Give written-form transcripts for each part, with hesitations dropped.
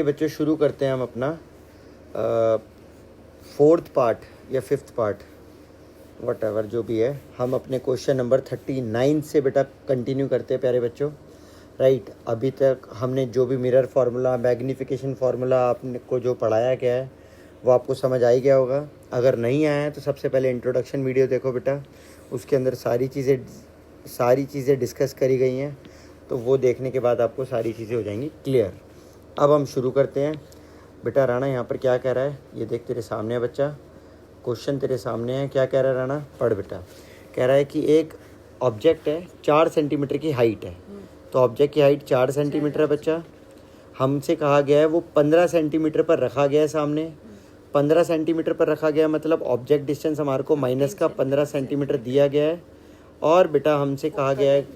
बच्चों शुरू करते हैं हम अपना फोर्थ पार्ट या फिफ्थ पार्ट वट एवर जो भी है। हम अपने क्वेश्चन नंबर 39 से बेटा कंटिन्यू करते हैं प्यारे बच्चों। राइट, अभी तक हमने जो भी मिरर फार्मूला, मैग्नीफिकेशन फार्मूला आपने को जो पढ़ाया गया है वो आपको समझ आ ही गया होगा। अगर नहीं आया है तो सबसे पहले इंट्रोडक्शन वीडियो देखो बेटा, उसके अंदर सारी चीज़ें डिस्कस करी गई हैं, तो वो देखने के बाद आपको सारी चीज़ें हो जाएंगी क्लियर। अब हम शुरू करते हैं बेटा। राणा यहाँ पर क्या कह रहा है, ये देख तेरे सामने है बच्चा, क्वेश्चन तेरे सामने है। क्या कह रहा है राणा, पढ़ बेटा। कह रहा है कि एक ऑब्जेक्ट है, 4 सेंटीमीटर की हाइट है। तो ऑब्जेक्ट की हाइट 4 सेंटीमीटर है बच्चा। हमसे कहा गया है वो 15 सेंटीमीटर पर रखा गया है सामने। 15 सेंटीमीटर पर रखा गया मतलब ऑब्जेक्ट डिस्टेंस हमारे को माइनस का 15 सेंटीमीटर दिया गया है। और बेटा हमसे कहा गया है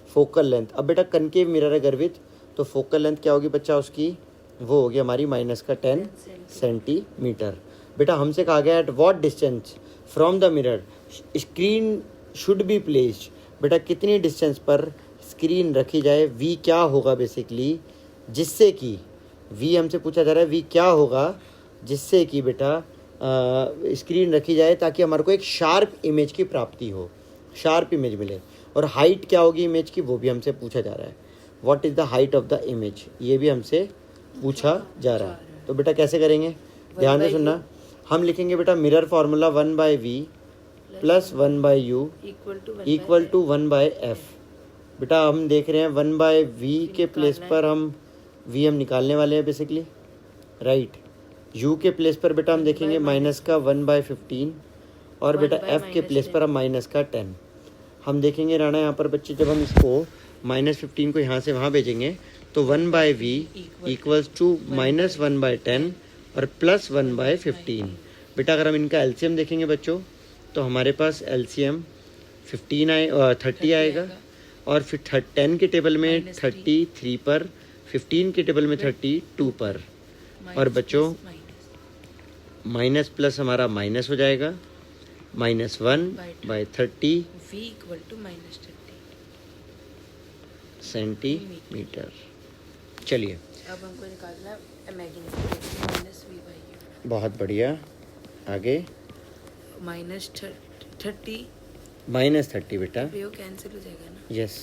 फोकल लेंथ। अब बेटा कनकेव मिरर है गर्वित, तो फोकल लेंथ क्या होगी बच्चा उसकी, वो होगी हमारी माइनस का 10 सेंटीमीटर। बेटा हमसे कहा गया at what distance from the mirror screen should be placed. बेटा कितनी डिस्टेंस पर स्क्रीन रखी जाए, वी क्या होगा बेसिकली, जिससे कि वी हमसे पूछा जा रहा है वी क्या होगा जिससे कि बेटा स्क्रीन रखी जाए ताकि हमारे को एक शार्प इमेज की प्राप्ति हो, शार्प इमेज मिले। और हाइट क्या होगी इमेज की, वो भी हमसे पूछा जा रहा है। What is the height of the image, ये भी हमसे पूछा जा रहा है। तो बेटा कैसे करेंगे, ध्यान से सुनना। हम लिखेंगे बेटा mirror formula 1/v plus 1/u equal to 1/f। बेटा हम देख रहे हैं 1/v के प्लेस पर हम v हम निकालने वाले हैं बेसिकली। राइट, u के प्लेस पर बेटा हम देखेंगे माइनस का 1/15 और बेटा f के प्लेस पर हम माइनस का 10। हम देखेंगे राणा यहाँ पर बच्चे, जब हम इसको -15 को यहाँ से वहाँ भेजेंगे तो 1/v इक्वल्स टू -1/10 और प्लस 1/15। बेटा अगर हम इनका एलसीएम देखेंगे बच्चों तो हमारे पास एलसीएम 30 आएगा। और फिर 10 के टेबल में 33 पर, 15 के टेबल में 32 पर, और बच्चों माइनस प्लस हमारा माइनस हो जाएगा, -1/30 v इक्वल टू -30 सेंटीमीटर। चलिए अब हमको निकालना है मैग्नीफिकेशन -v/u। बहुत बढ़िया, आगे -30 बेटा, वो कैंसिल हो जाएगा ना। यस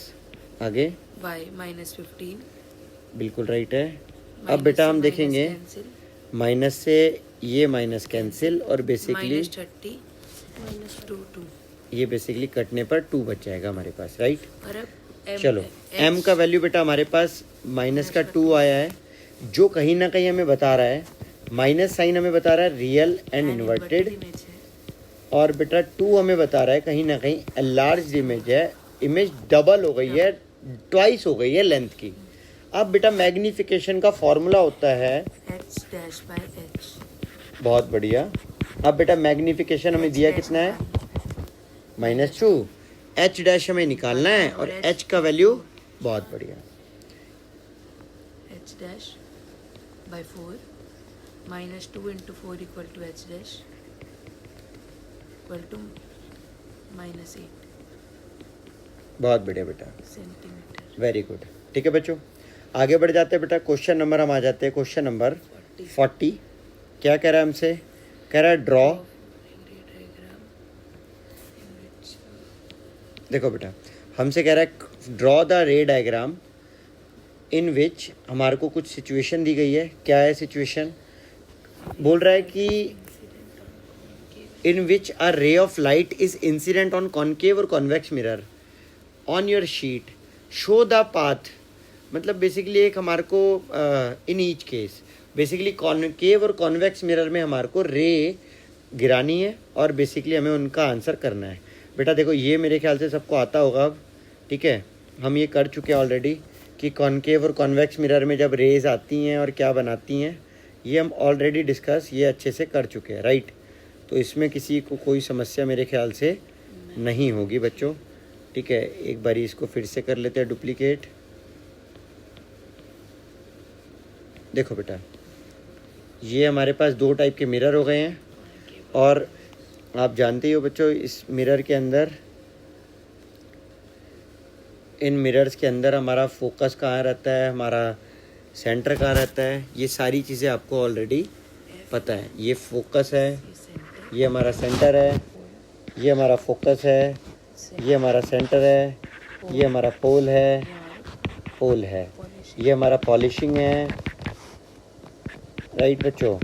आगे y -15 बिल्कुल राइट है। अब बेटा हम देखेंगे माइनस से ये माइनस कैंसिल और बेसिकली -30 -2 ये बेसिकली कटने पर 2 बच जाएगा हमारे पास। राइट, और अब चलो m का वैल्यू बेटा हमारे पास माइनस का 2 आया है, जो कहीं ना कहीं हमें बता रहा है, माइनस साइन हमें बता रहा है रियल एंड इन्वर्टेड, और बेटा 2 हमें बता रहा है कहीं ना कहीं एनलार्ज्ड इमेज है, इमेज डबल हो गई है, ट्वाइस हो गई है लेंथ की। अब बेटा मैग्नीफिकेशन का फॉर्मूला होता है h'/h। बहुत बढ़िया। अब बेटा मैग्नीफिकेशन हमें दिया कितना है, -2। h डैश हमें निकालना है और h का वैल्यू बहुत बढ़िया h'/4 -2 × 4 equal to h' equal to -8 बहुत बढ़िया बेटा, सेंटीमीटर। Very good. ठीक है बच्चों, आगे बढ़ जाते हैं बेटा। क्वेश्चन नंबर हम आ जाते हैं क्वेश्चन नंबर 40। क्या कह रहा है हमसे, कह रहा है ड्रॉ। देखो बेटा हमसे कह रहा है draw the ray diagram in which, हमारे को कुछ सिचुएशन दी गई है। क्या है सिचुएशन, बोल रहा है कि इन which a ray of light is incident on concave और convex mirror on your sheet, show the path. मतलब बेसिकली एक हमारे को in each case basically concave और कॉन्वेक्स मिरर में हमारे को रे गिरानी है और बेसिकली हमें उनका आंसर करना है। बेटा देखो ये मेरे ख्याल से सबको आता होगा अब, ठीक है, हम ये कर चुके हैं ऑलरेडी कि कॉनकेव और कॉन्वेक्स मिरर में जब रेज आती हैं और क्या बनाती हैं, ये हम ऑलरेडी डिस्कस ये अच्छे से कर चुके हैं। राइट, तो इसमें किसी को कोई समस्या मेरे ख्याल से नहीं होगी बच्चों। ठीक है, एक बारी इसको फिर से कर लेते हैं डुप्लीकेट। देखो बेटा ये हमारे पास 2 टाइप के मिरर हो गए हैं, और आप जानते ही हो बच्चों इस मिरर के अंदर, इन मिरर्स के अंदर हमारा फोकस कहाँ रहता है, हमारा सेंटर कहाँ रहता है, ये सारी चीज़ें आपको ऑलरेडी पता है। ये फोकस है, ये हमारा सेंटर है, ये हमारा फोकस है, ये हमारा सेंटर है, ये हमारा पोल है, ये हमारा पॉलिशिंग है, राइट बच्चों,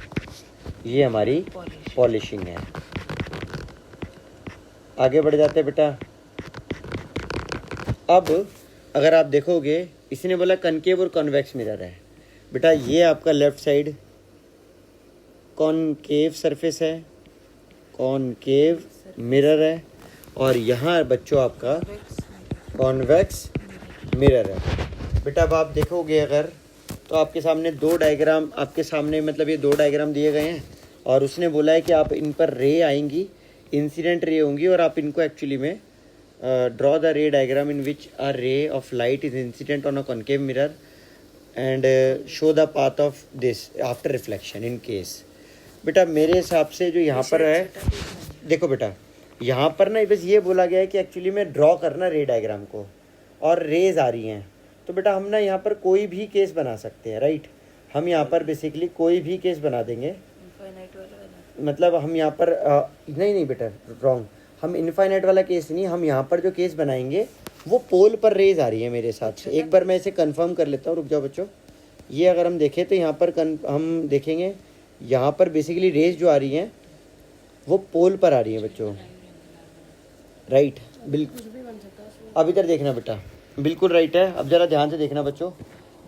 ये हमारी पॉलिशिंग है। आगे बढ़ जाते हैं बेटा। अब अगर आप देखोगे, इसने बोला कनकेव और कॉन्वेक्स मिरर है। बेटा ये आपका लेफ्ट साइड कॉनकेव सरफेस है, कॉनकेव मिरर है, और यहाँ बच्चों आपका कॉन्वेक्स मिरर है। बेटा अब आप देखोगे अगर, तो आपके सामने दो डायग्राम, आपके सामने मतलब ये दो डायग्राम दिए गए हैं, और उसने बोला है कि आप इन पर रे आएंगी, इंसिडेंट रे होंगी, और आप इनको एक्चुअली में draw the ray diagram in which a ray of light is incident on a concave mirror and show the path of this after reflection in case. बेटा मेरे हिसाब से जो यहाँ पर है, देखो बेटा यहाँ पर ना बस ये बोला गया है कि एक्चुअली में ड्रॉ करना रे डायग्राम को, और रेज आ रही हैं, तो बेटा हम ना यहाँ पर कोई भी केस बना सकते हैं, राइट। हम यहाँ पर बेसिकली कोई भी केस बना देंगे, मतलब हम यहाँ पर नहीं बेटा रॉन्ग, हम इनफाइनाइट वाला केस नहीं, हम यहाँ पर जो केस बनाएंगे वो पोल पर रेज आ रही है मेरे हिसाब से। एक बार मैं इसे कंफर्म कर लेता हूँ, रुक जाओ बच्चों। ये अगर हम देखें तो यहाँ पर हम देखेंगे यहाँ पर बेसिकली रेज जो आ रही हैं वो पोल पर आ रही है बच्चों, राइट। बिल्कुल अब इधर देखना बेटा, बिल्कुल राइट है। अब ज़रा ध्यान से देखना बच्चों।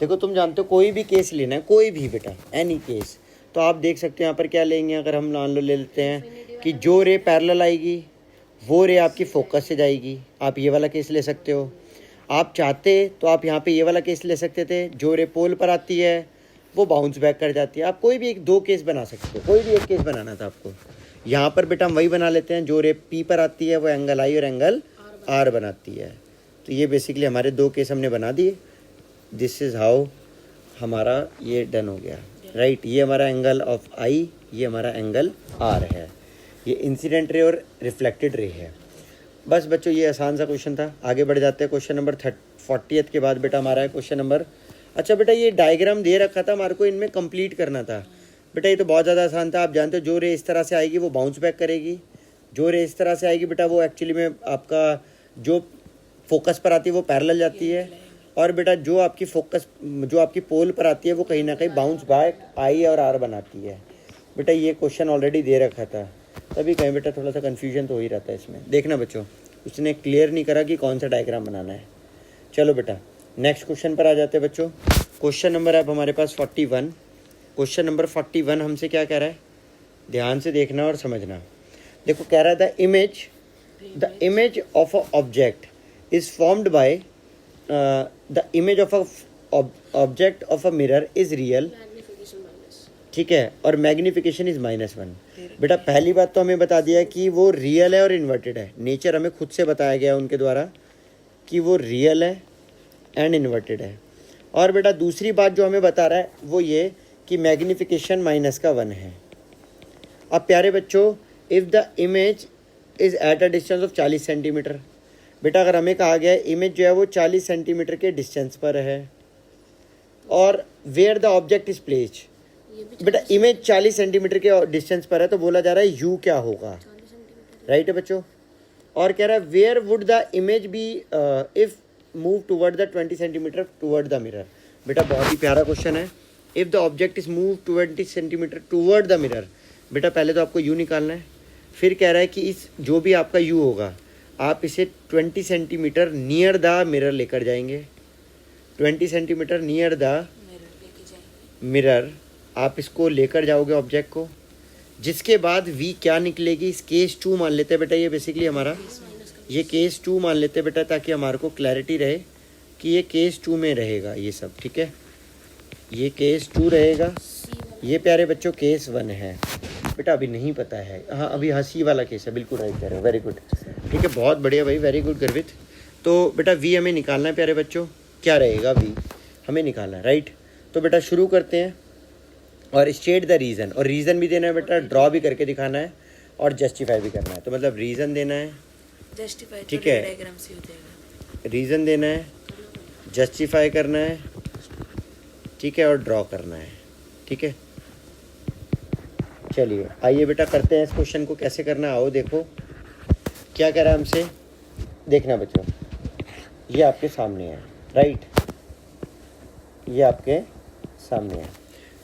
देखो तुम जानते हो कोई भी केस लेना है, कोई भी बेटा एनी केस, तो आप देख सकते हो यहाँ पर क्या लेंगे। अगर हम मान लो ले लेते हैं कि जो रे पैरेलल आएगी वो रे आपकी फोकस से जाएगी, आप ये वाला केस ले सकते हो। आप चाहते तो आप यहाँ पे ये वाला केस ले सकते थे, जो रे पोल पर आती है वो बाउंस बैक कर जाती है। आप कोई भी एक दो केस बना सकते हो, कोई भी एक केस बनाना था आपको। यहाँ पर बेटा हम वही बना लेते हैं, जो रे पी पर आती है वो एंगल आई और एंगल आर बनाती है। तो ये बेसिकली हमारे दो केस हमने बना दिए। दिस इज़ हाउ हमारा ये डन हो गया, राइट। ये हमारा एंगल ऑफ आई, ये हमारा एंगल आर है, ये इंसिडेंट रे और रिफ्लेक्टेड रे है। बस बच्चों ये आसान सा क्वेश्चन था। आगे बढ़ जाते हैं क्वेश्चन नंबर 40 के बाद बेटा हमारा है क्वेश्चन नंबर, अच्छा बेटा ये डायग्राम दे रखा था हमारे को, इनमें कंप्लीट करना था। बेटा ये तो बहुत ज़्यादा आसान था। आप जानते हो जो रे इस तरह से आएगी वो बाउंस बैक करेगी, जो रे इस तरह से आएगी बेटा वो एक्चुअली में आपका जो फोकस पर आती है वो पैरेलल जाती है, और बेटा जो आपकी फोकस जो आपकी पोल पर आती है वो कहीं ना कहीं बाउंस बैक आई और आर बनाती है। बेटा ये क्वेश्चन ऑलरेडी दे रखा था, तभी कहीं बेटा थोड़ा सा कन्फ्यूजन तो हो ही रहता है इसमें। देखना बच्चों उसने क्लियर नहीं करा कि कौन सा डायग्राम बनाना है। चलो बेटा नेक्स्ट क्वेश्चन पर आ जाते हैं बच्चों। क्वेश्चन नंबर अब हमारे पास 41। क्वेश्चन नंबर 41 हमसे क्या कह रहा है, ध्यान से देखना और समझना। देखो कह रहा है the image of a object is formed by the image of a object of a mirror is real, ठीक है, और मैग्निफिकेशन इज -1। बेटा पहली बात तो हमें बता दिया कि वो रियल है और इन्वर्टेड है। नेचर हमें खुद से बताया गया उनके द्वारा कि वो रियल है एंड इन्वर्टेड है। और बेटा दूसरी बात जो हमें बता रहा है वो ये कि मैग्निफिकेशन -1 है। अब प्यारे बच्चों if the image is at a distance of 40 centimetre, बेटा अगर हमें कहा गया है इमेज जो है वो 40 सेंटीमीटर के डिस्टेंस पर है, और where the object is placed, बेटा इमेज 40 सेंटीमीटर के डिस्टेंस पर है, तो बोला जा रहा है यू क्या होगा, राइट है बच्चों। और कह रहा है where would the image be if move toward the 20 centimetre toward the mirror. बेटा बहुत ही प्यारा क्वेश्चन है। If the object is move 20 centimetre toward the mirror, बेटा पहले तो आपको यू निकालना है, फिर कह रहा है कि इस जो भी आपका यू होगा आप इसे 20 सेंटीमीटर नियर द मिरर लेकर जाएंगे। 20 सेंटीमीटर नियर द मिरर आप इसको लेकर जाओगे ऑब्जेक्ट को, जिसके बाद v क्या निकलेगी, इस केस 2 मान लेते हैं बेटा, ये बेसिकली हमारा ये केस 2 मान लेते हैं बेटा, ताकि हमारे को क्लैरिटी रहे कि ये केस 2 में रहेगा ये सब, ठीक है। ये केस 2 रहेगा, ये प्यारे बच्चों केस 1 है। बेटा अभी नहीं पता है, हाँ अभी सी वाला केस है, बिल्कुल राइट कह रहे हो, वेरी गुड, ठीक है, बहुत बढ़िया भाई, वेरी गुड गर्वित। तो बेटा v हमें निकालना है प्यारे बच्चों, क्या रहेगा v हमें निकालना है, राइट। तो बेटा शुरू करते हैं और स्टेट द रीज़न, और रीज़न भी देना है बेटा, ड्रॉ भी करके दिखाना है और जस्टिफाई भी करना है। तो मतलब रीज़न देना है, जस्टिफाई ठीक है, डायग्राम से हो जाएगा। रीज़न देना है, जस्टिफाई करना है, ठीक है, और ड्रॉ करना है। ठीक है, चलिए आइए बेटा करते हैं इस क्वेश्चन को कैसे करना है। आओ देखो क्या कह रहा है हमसे, देखना बच्चों, ये आपके सामने है, राइट, ये आपके सामने है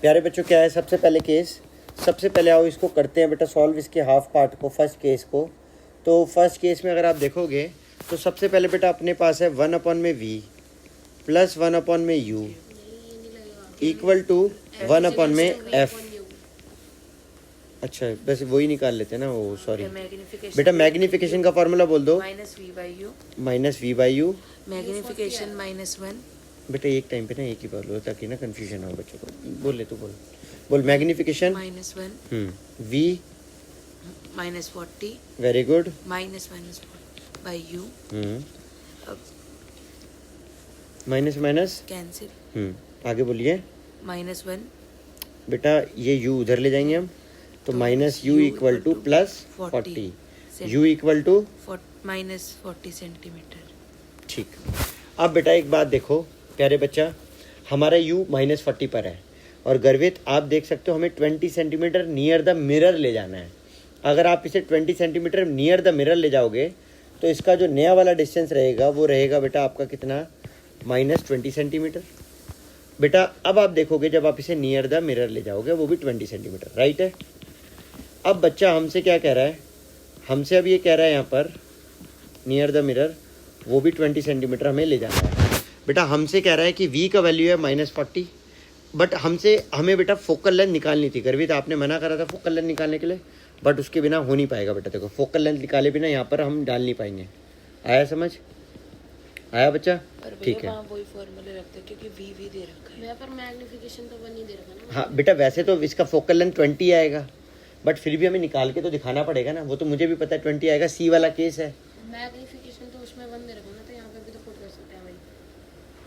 प्यारे बच्चों। क्या है सबसे पहले केस, सबसे पहले आओ इसको करते हैं बेटा सॉल्व, इसके हाफ पार्ट को, फर्स्ट केस को। तो फर्स्ट केस में अगर आप देखोगे तो सबसे पहले बेटा अपने पास है 1 में v प्लस 1 में u इक्वल टू 1 में f। अच्छा बस वही निकाल लेते हैं ना, वो सॉरी बेटा, मैग्निफिकेशन का फॉर्मूला बोल दो, minus v by you. Magnification -1 बेटा एक टाइम पे ना एक ही बोलो ताकि ना कंफ्यूजन हो बच्चों को। बोल ले, तू बोल magnification -1 v -40 very good minus by you minus minus cancel आगे बोलिए। -1 बेटा ये u उधर ले जाएंगे हम, तो minus u equal to plus 40, u equal to -40 centimetre. ठीक। अब बेटा एक बात देखो प्यारे बच्चा, हमारा u -40 पर है और गर्वित आप देख सकते हो हमें 20 सेंटीमीटर नियर द मिरर ले जाना है। अगर आप इसे 20 सेंटीमीटर नियर द मिरर ले जाओगे तो इसका जो नया वाला डिस्टेंस रहेगा वो रहेगा बेटा आपका कितना, -20 सेंटीमीटर। बेटा अब आप देखोगे जब आप इसे नियर द मिरर ले जाओगे वो भी 20 सेंटीमीटर, राइट है। अब बच्चा हमसे क्या कह रहा है, हमसे अब ये कह रहा है यहाँ पर नियर द मिरर वो भी 20 सेंटीमीटर हमें ले जाना है। बेटा हमसे कह रहा है कि v का वैल्यू है -40, बट हमें बेटा फोकल लेंथ निकालनी थी। गर्वित आपने मना करा था फोकल लेंथ निकालने के लिए, बट उसके बिना हो नहीं पाएगा बेटा। देखो फोकल लेंथ निकाले बिना यहाँ पर हम डाल नहीं पाएंगे। आया समझ, आया बच्चा? ठीक है, वही फॉर्मूले रखते हैं क्योंकि v दे रखा है। पर मैग्निफिकेशन तो 1 ही दे रखा है ना। हाँ बेटा वैसे तो इसका फोकल लेंथ 20 आएगा, बट फिर भी हमें निकाल के तो दिखाना पड़ेगा ना। वो तो मुझे भी पता है 20 आएगा, सी वाला केस है। मैग्निफिकेशन तो उसमें 1 दे रखा है ना, तो यहाँ पे भी तो पुट कर सकते हैं भाई।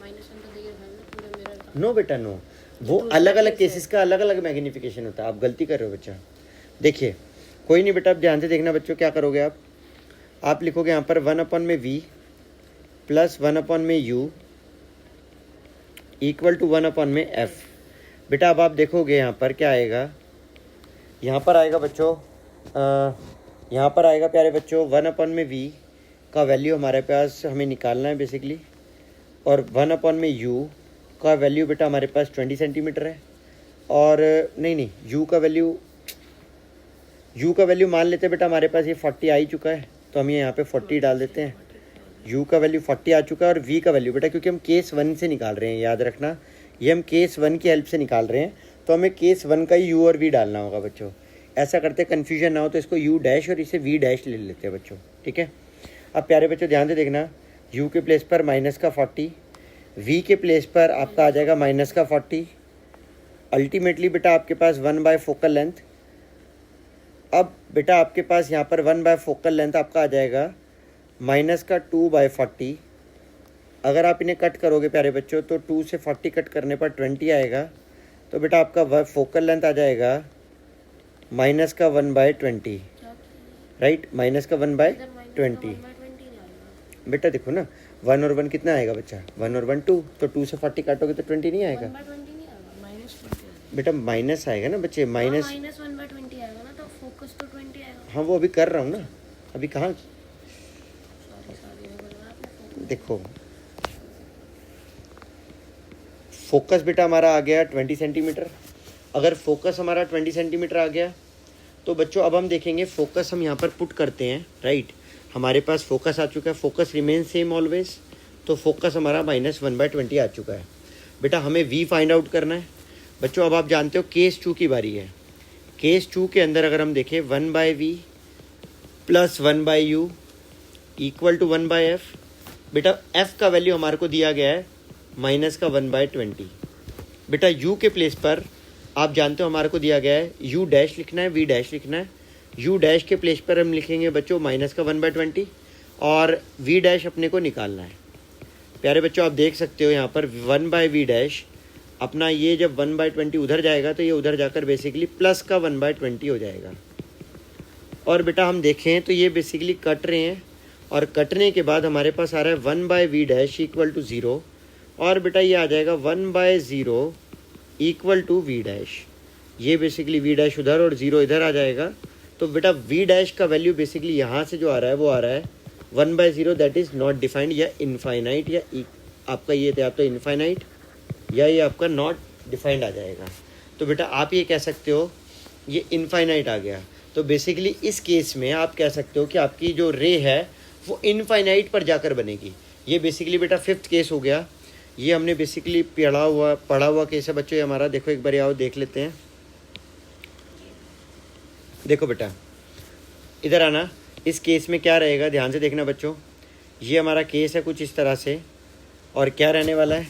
-1 तो दे रखा है ना पूरे मिरर का। नो बेटा नो, वो अलग अलग केसेस का अलग अलग मैग्निफिकेशन होता है। आप गलती कर रहे हो बच्चा। देखिए कोई नहीं बेटा, आप ध्यान से देखना बच्चों, क्या करोगे आप लिखोगे यहाँ पर 1 में v प्लस 1 में u इक्वल टू 1 में f। बेटा अब आप देखोगे यहाँ पर क्या आएगा, यहाँ पर आएगा बच्चों, यहाँ पर आएगा प्यारे बच्चों 1 में v का वैल्यू हमारे पास हमें निकालना है बेसिकली, और 1 में u का वैल्यू बेटा हमारे पास 20 सेंटीमीटर है। और नहीं u का वैल्यू मान लेते हैं बेटा, हमारे पास ये 40 आ ही चुका है, तो हम ये यहाँ पे 40 डाल देते हैं। u का वैल्यू 40 आ चुका है और v का वैल्यू बेटा, क्योंकि हम केस 1 से निकाल रहे हैं, याद रखना ये हम केस 1 की हेल्प से निकाल रहे हैं, तो हमें केस 1 का ही u और v डालना होगा बच्चों। ऐसा करते कन्फ्यूजन ना हो तो इसको u डैश और इसे v डैश ले लेते हैं बच्चों, ठीक है। अब प्यारे बच्चों ध्यान से देखना, u के प्लेस पर -40, v के प्लेस पर आपका आ जाएगा -40। अल्टीमेटली बेटा आपके पास 1 बाय फोकल लेंथ। अब बेटा आपके पास यहाँ पर 1 बाय फोकल लेंथ आपका आ जाएगा -2/40। अगर आप इन्हें कट करोगे प्यारे बच्चों तो 2 से 40 कट करने पर 20 आएगा, तो बेटा आपका फोकल लेंथ आ जाएगा -1/20, राइट, -1/20। बेटा देखो ना 1 और 1 कितना आएगा बच्चा, 1 और 1 2, तो 2 से 40 काटोगे तो 20 नहीं आएगा 1/20 नहीं आएगा, बेटा, माइनस आएगा ना बच्चे, माइनस -1/20 आएगा ना, तो फोकस तो 20 आएगा। हाँ वो अभी कर रहा हूँ ना, अभी कहाँ, देखो फोकस बेटा हमारा आ गया 20 सेंटीमीटर। अगर फोकस हमारा 20 सेंटीमीटर आ गया तो बच्चों अब हम देखेंगे फोकस हम यहाँ पर पुट करते हैं, राइट। हमारे पास फोकस आ चुका है, फोकस रिमेन सेम ऑलवेज, तो फोकस हमारा -1/20 आ चुका है। बेटा हमें v फाइंड आउट करना है बच्चों। अब आप जानते हो केस 2 की बारी है। केस 2 के अंदर अगर हम देखें 1/v plus 1/u equal to 1/f। बेटा f का वैल्यू हमारे को दिया गया है -1/20। बेटा u के प्लेस पर आप जानते हो हमारे को दिया गया है u डैश लिखना है, v डैश लिखना है। u डैश के प्लेस पर हम लिखेंगे बच्चों -1/20 और v डैश अपने को निकालना है। प्यारे बच्चों आप देख सकते हो यहाँ पर 1/v डैश अपना, ये जब 1/20 उधर जाएगा तो ये उधर जाकर बेसिकली प्लस का 1/20 हो जाएगा। और बेटा हम देखें तो ये बेसिकली कट रहे हैं, और कटने के बाद हमारे पास आ रहा है 1/v डैश इक्वल टू 0, और बेटा ये आ जाएगा 1/0 इक्वल टू वी डैश, ये बेसिकली वी डैश उधर और 0 इधर आ जाएगा। तो बेटा वी डैश का वैल्यू बेसिकली यहाँ से जो आ रहा है वो आ रहा है 1/0, दैट इज़ नॉट डिफाइंड या इनफाइनाइट, या आपका ये या तो इनफाइनाइट या ये आपका नॉट डिफाइंड आ जाएगा। तो बेटा आप ये कह सकते हो ये इनफाइनाइट आ गया। तो बेसिकली इस केस में आप कह सकते हो कि आपकी जो रे है वो इनफाइनाइट पर जाकर बनेगी। ये बेसिकली बेटा 5th केस हो गया। ये हमने बेसिकली पढ़ा हुआ केस है बच्चों ये हमारा। देखो एक बार आओ देख लेते हैं। देखो बेटा इधर आना, इस केस में क्या रहेगा ध्यान से देखना बच्चों। ये हमारा केस है कुछ इस तरह से, और क्या रहने वाला है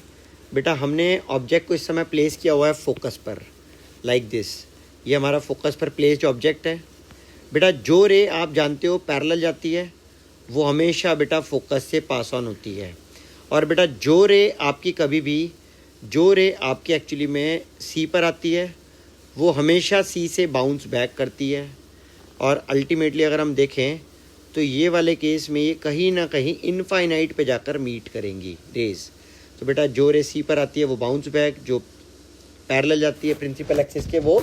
बेटा, हमने ऑब्जेक्ट को इस समय प्लेस किया हुआ है फोकस पर, लाइक दिस। ये हमारा फोकस पर प्लेस्ड ऑब्जेक्ट है। बेटा जो रे आप जानते हो पैरेलल जाती है वो हमेशा बेटा फोकस से पास ऑन होती है। और बेटा जो रे आपकी कभी भी जो रे आपकी एक्चुअली में सी पर आती है वो हमेशा सी से बाउंस बैक करती है। और अल्टीमेटली अगर हम देखें तो ये वाले केस में ये कहीं ना कहीं इनफाइनाइट पे जाकर मीट करेंगी रेज। तो बेटा जो रे सी पर आती है वो बाउंस बैक, जो पैरेलल जाती है प्रिंसिपल एक्सिस के वो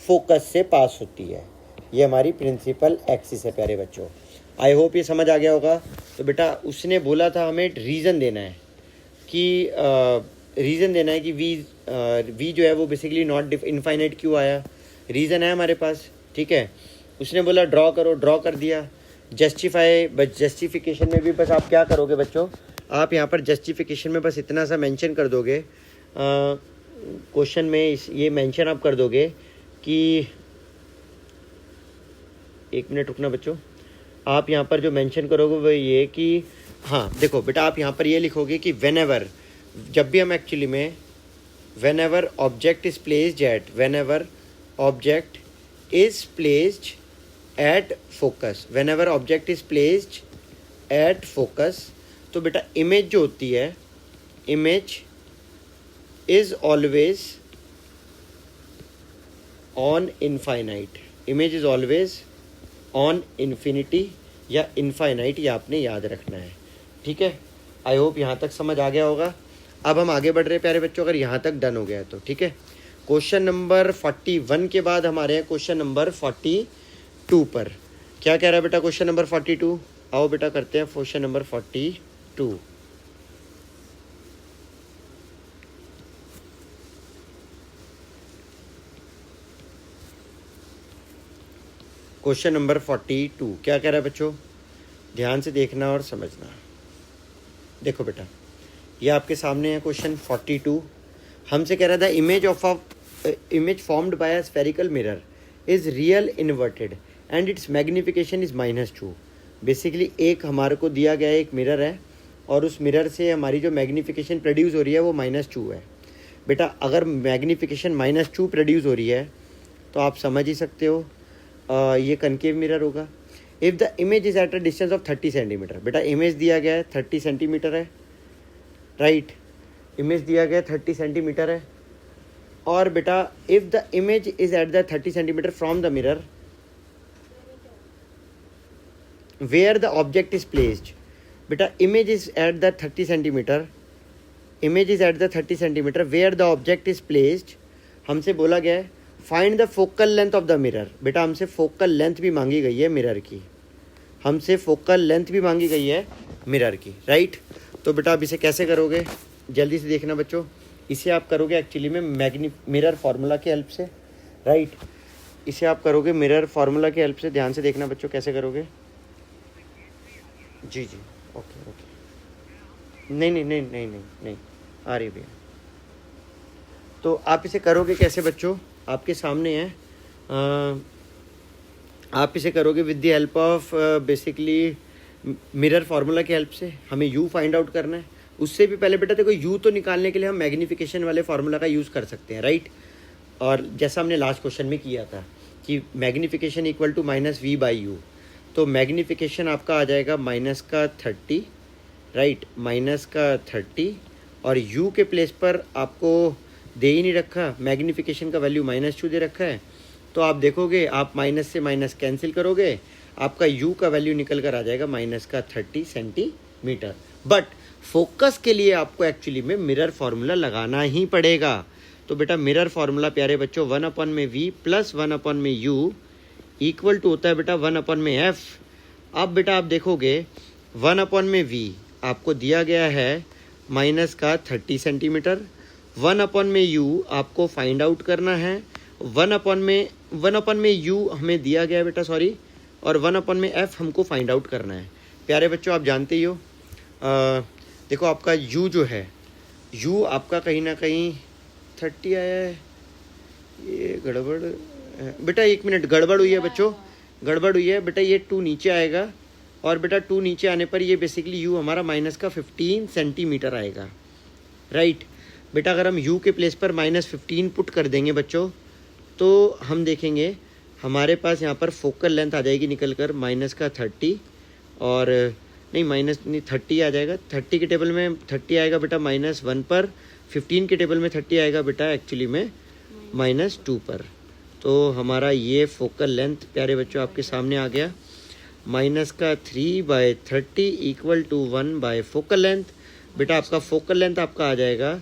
फोकस से पास होती है। ये हमारी प्रिंसिपल एक्सिस है प्यारे बच्चों। आई होप ये समझ आ गया होगा। तो बेटा उसने बोला था हमें रीज़न देना है कि वी जो है वो बेसिकली नॉट इनफाइनाइट क्यों आया। रीज़न है हमारे पास, ठीक है। उसने बोला ड्रॉ करो, ड्रॉ कर दिया। जस्टिफिकेशन में भी बस आप क्या करोगे बच्चों, आप यहाँ पर जस्टिफिकेशन में बस इतना सा मेंशन कर दोगे, क्वेश्चन में ये मेंशन आप कर दोगे कि, एक मिनट रुकना बच्चों, आप यहाँ पर जो मेंशन करोगे वो ये कि हाँ देखो बेटा आप यहाँ पर ये लिखोगे कि व्हेनेवर, जब भी हम एक्चुअली में whenever object is placed at focus, whenever object is placed at focus, तो बेटा इमेज जो होती है, image is always on infinite, image is always on infinity या इनफाइनाइट, ये आपने याद रखना है, ठीक है। आई होप यहाँ तक समझ आ गया होगा। अब हम आगे बढ़ रहे हैं प्यारे बच्चों, अगर यहाँ तक डन हो गया है तो ठीक है। क्वेश्चन नंबर 41 के बाद हमारे हैं क्वेश्चन नंबर 42 पर। क्या कह रहा है बेटा क्वेश्चन नंबर 42? आओ बेटा करते हैं क्वेश्चन नंबर 42। क्वेश्चन नंबर 42 क्या कह रहा है बच्चों, ध्यान से देखना और समझना। देखो बेटा ये आपके सामने है क्वेश्चन 42। हमसे कह रहा था image formed by a spherical mirror is real inverted and it's magnification is -2। Basically एक हमारे को दिया गया एक मिरर है और उस मिरर से हमारी जो मैग्निफिकेशन प्रोड्यूस हो रही है वो -2 है। बेटा अगर मैग्निफिकेशन -2 प्रोड्यूस हो रही है तो आप समझ ही सकते हो ये कनकेव मिरर होगा। If the image is at a distance of 30 centimetre, बेटा इमेज दिया गया है 30 सेंटीमीटर है, राइट, इमेज दिया गया 30 सेंटीमीटर है। और बेटा if the image is at the 30 centimetre from the mirror where the object is placed, बेटा image is at the 30 centimetre, image is at the 30 centimetre where the object is placed. हमसे बोला गया है find the focal length of the mirror. बेटा हमसे focal length भी मांगी गई है मिरर की, हमसे फोकल लेंथ भी मांगी गई है मिरर की, राइट। तो बेटा आप इसे कैसे करोगे, जल्दी से देखना बच्चों। इसे आप करोगे एक्चुअली में मिरर फार्मूला के हेल्प से, राइट। इसे आप करोगे मिरर फार्मूला के हेल्प से। ध्यान से देखना बच्चों कैसे करोगे। जी जी ओके ओके, नहीं आ रही भैया। तो आप इसे करोगे कैसे बच्चों, आपके सामने है। आप इसे करोगे with the help of basically mirror formula की हेल्प से। हमें यू फाइंड आउट करना है। उससे भी पहले बेटा देखो यू तो निकालने के लिए हम मैग्नीफिकेशन वाले फार्मूला का यूज़ कर सकते हैं, राइट। और जैसा हमने लास्ट क्वेश्चन में किया था कि मैग्नीफिकेशन इक्वल टू -v/u, तो मैग्नीफिकेशन आपका आ जाएगा -30, राइट, -30। और u के प्लेस पर आपको दे ही नहीं रखा, मैग्नीफिकेशन का वैल्यू -2 दे रखा है। तो आप देखोगे आप माइनस से माइनस कैंसिल करोगे, आपका u का वैल्यू निकल कर आ जाएगा -30 सेंटीमीटर। बट फोकस के लिए आपको एक्चुअली में मिरर फार्मूला लगाना ही पड़ेगा, तो बेटा मिरर फार्मूला प्यारे बच्चों 1/v plus 1/u equal to होता है बेटा 1/f। अब बेटा आप देखोगे 1/v आपको दिया गया है माइनस का 30 सेंटीमीटर, 1/u आपको फाइंड आउट करना है, 1/u हमें दिया गया है बेटा सॉरी, और 1/f हमको फाइंड आउट करना है। प्यारे बच्चों आप जानते ही हो देखो आपका u जो है, u आपका कहीं ना कहीं 30 आया है, ये गड़बड़ बेटा, 1 मिनट, गड़बड़ हुई है बच्चों, गड़बड़ हुई है बेटा, ये 2 नीचे आएगा और बेटा 2 नीचे आने पर ये बेसिकली u हमारा माइनस का 15 सेंटीमीटर आएगा, राइट। बेटा अगर हम u के प्लेस पर -15 पुट कर देंगे बच्चों तो हम देखेंगे हमारे पास यहाँ पर फोकल लेंथ आ जाएगी निकल कर माइनस का 30, और नहीं माइनस नहीं 30 आ जाएगा, 30 के टेबल में 30 आएगा बेटा -1 पर, 15 के टेबल में 30 आएगा बेटा एक्चुअली में -2 पर। तो हमारा ये फोकल लेंथ प्यारे बच्चों आपके सामने आ गया, माइनस का 3/30 इक्वल टू 1 फोकल लेंथ। बेटा आपका फोकल लेंथ आपका आ जाएगा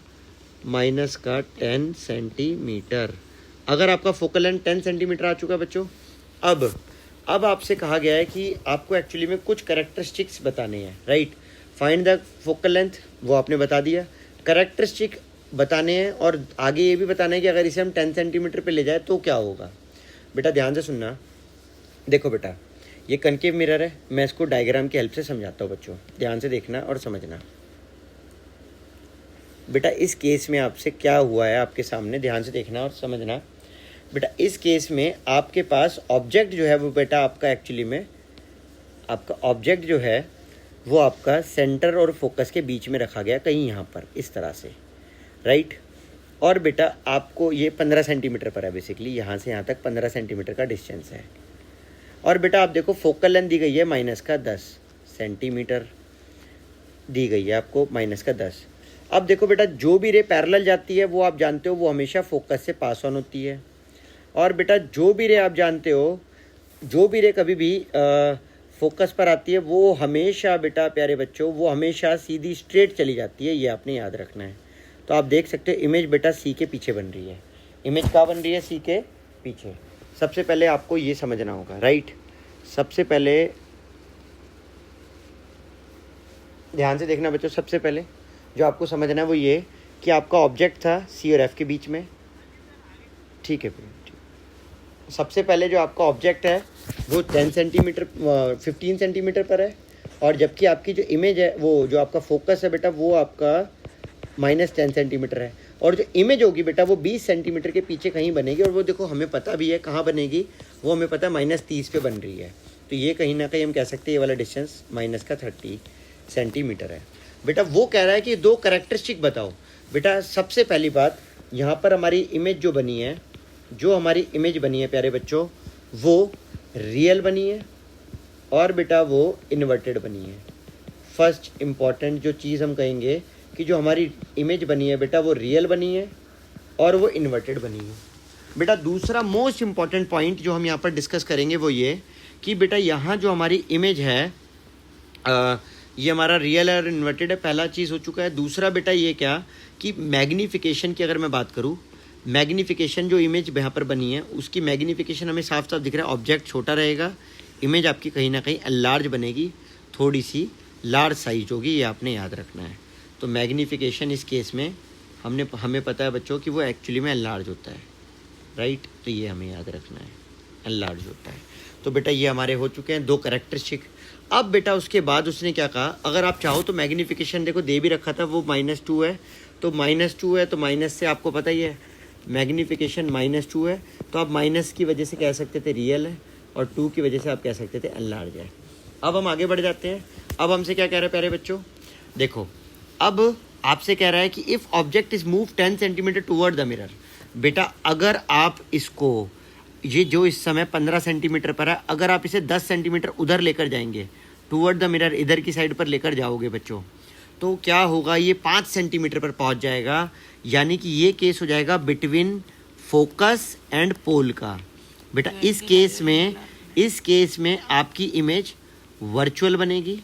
माइनस का 10 सेंटीमीटर। अगर आपका फोकल लेंथ 10 सेंटीमीटर आ चुका है बच्चों, अब आपसे कहा गया है कि आपको एक्चुअली में कुछ कैरेक्टरिस्टिक्स बताने हैं, right. Find the focal length, वो आपने बता दिया, कैरेक्टरिस्टिक बताने हैं और आगे ये भी बताना है कि अगर इसे हम 10 सेंटीमीटर पे ले जाए तो क्या होगा। बेटा ध्यान से सुनना, देखो बेटा ये कनकेव मिरर है, मैं इसको डायग्राम की हेल्प से समझाता हूँ बच्चों, ध्यान से देखना और समझना। बेटा इस केस में आपसे क्या हुआ है आपके सामने, ध्यान से देखना और समझना। बेटा इस केस में आपके पास ऑब्जेक्ट जो है वो बेटा आपका एक्चुअली में आपका ऑब्जेक्ट जो है वो आपका सेंटर और फोकस के बीच में रखा गया कहीं यहाँ पर इस तरह से, राइट। और बेटा आपको ये 15 सेंटीमीटर पर है, बेसिकली यहाँ से यहाँ तक 15 सेंटीमीटर का डिस्टेंस है। और बेटा आप देखो फोकल लेंथ दी गई है माइनस का 10 सेंटीमीटर दी गई है आपको, माइनस का 10। अब देखो बेटा जो भी रे पैरेलल जाती है वो आप जानते हो वो हमेशा फोकस से पास ऑन होती है, और बेटा जो भी रे आप जानते हो जो भी रे कभी भी फोकस पर आती है वो हमेशा बेटा प्यारे बच्चों वो हमेशा सीधी स्ट्रेट चली जाती है, ये आपने याद रखना है। तो आप देख सकते हो इमेज बेटा सी के पीछे बन रही है, इमेज कहाँ बन रही है, सी के पीछे। सबसे पहले आपको ये समझना होगा, राइट। सबसे पहले ध्यान से देखना बच्चों, सबसे पहले जो आपको समझना है वो ये कि आपका ऑब्जेक्ट था सी और एफ के बीच में, ठीक है। सबसे पहले जो आपका ऑब्जेक्ट है वो 10 सेंटीमीटर 15 सेंटीमीटर पर है, और जबकि आपकी जो इमेज है वो जो आपका फोकस है बेटा वो आपका -10 सेंटीमीटर है, और जो इमेज होगी बेटा वो 20 सेंटीमीटर के पीछे कहीं बनेगी, और वो देखो हमें पता भी है कहाँ बनेगी, वो हमें पता है -30 पे बन रही है। तो ये कहीं ना कहीं हम कह सकते हैं ये वाला डिस्टेंस माइनस का 30 सेंटीमीटर है। बेटा वो कह रहा है कि 2 कैरेक्टरिस्टिक बताओ। बेटा सबसे पहली बात यहाँ पर हमारी इमेज जो बनी है, जो हमारी इमेज बनी है प्यारे बच्चों वो रियल बनी है और बेटा वो इन्वर्टेड बनी है। फर्स्ट इम्पॉर्टेंट जो चीज़ हम कहेंगे कि जो हमारी इमेज बनी है बेटा वो रियल बनी है और वो इन्वर्टेड बनी है। बेटा दूसरा मोस्ट इम्पॉर्टेंट पॉइंट जो हम यहाँ पर डिस्कस करेंगे वो ये कि बेटा यहाँ जो हमारी इमेज है ये हमारा रियल और इन्वर्टेड है, पहला चीज़ हो चुका है। दूसरा बेटा ये क्या कि मैग्नीफिकेशन की अगर मैं बात करूँ, मैग्नीफिकेशन जो इमेज यहाँ पर बनी है उसकी मैग्नीफिकेशन हमें साफ साफ दिख रहा है, ऑब्जेक्ट छोटा रहेगा, इमेज आपकी कहीं ना कहीं लार्ज बनेगी, थोड़ी सी लार्ज साइज होगी, ये आपने याद रखना है। तो मैग्नीफिकेशन इस केस में हमें पता है बच्चों कि वो एक्चुअली में लार्ज होता है, राइट। तो ये हमें याद रखना है, लार्ज होता है। तो बेटा ये हमारे हो चुके हैं 2 कैरेक्टरिस्टिक। अब बेटा उसके बाद उसने क्या कहा, अगर आप चाहो तो मैग्नीफिकेशन देखो दे भी रखा था वो -2 है, तो -2 है तो माइनस से आपको पता ही है मैग्नीफिकेशन -2 है, तो आप माइनस की वजह से कह सकते थे रियल है और 2 की वजह से आप कह सकते थे अनलार्ज है। अब हम आगे बढ़ जाते हैं। अब हमसे क्या कह रहा है प्यारे बच्चों, देखो अब आपसे कह रहा है कि if object is move 10 centimetre toward the mirror. बेटा अगर आप इसको ये जो इस समय 15 सेंटीमीटर पर है, अगर आप इसे 10 सेंटीमीटर उधर लेकर जाएंगे टूवर्ड द मिरर, इधर की साइड पर लेकर जाओगे बच्चों, तो क्या होगा, ये 5 सेंटीमीटर पर पहुंच जाएगा, यानी कि ये केस हो जाएगा बिटवीन फोकस एंड पोल का। बेटा इस केस में आपकी इमेज वर्चुअल बनेगी,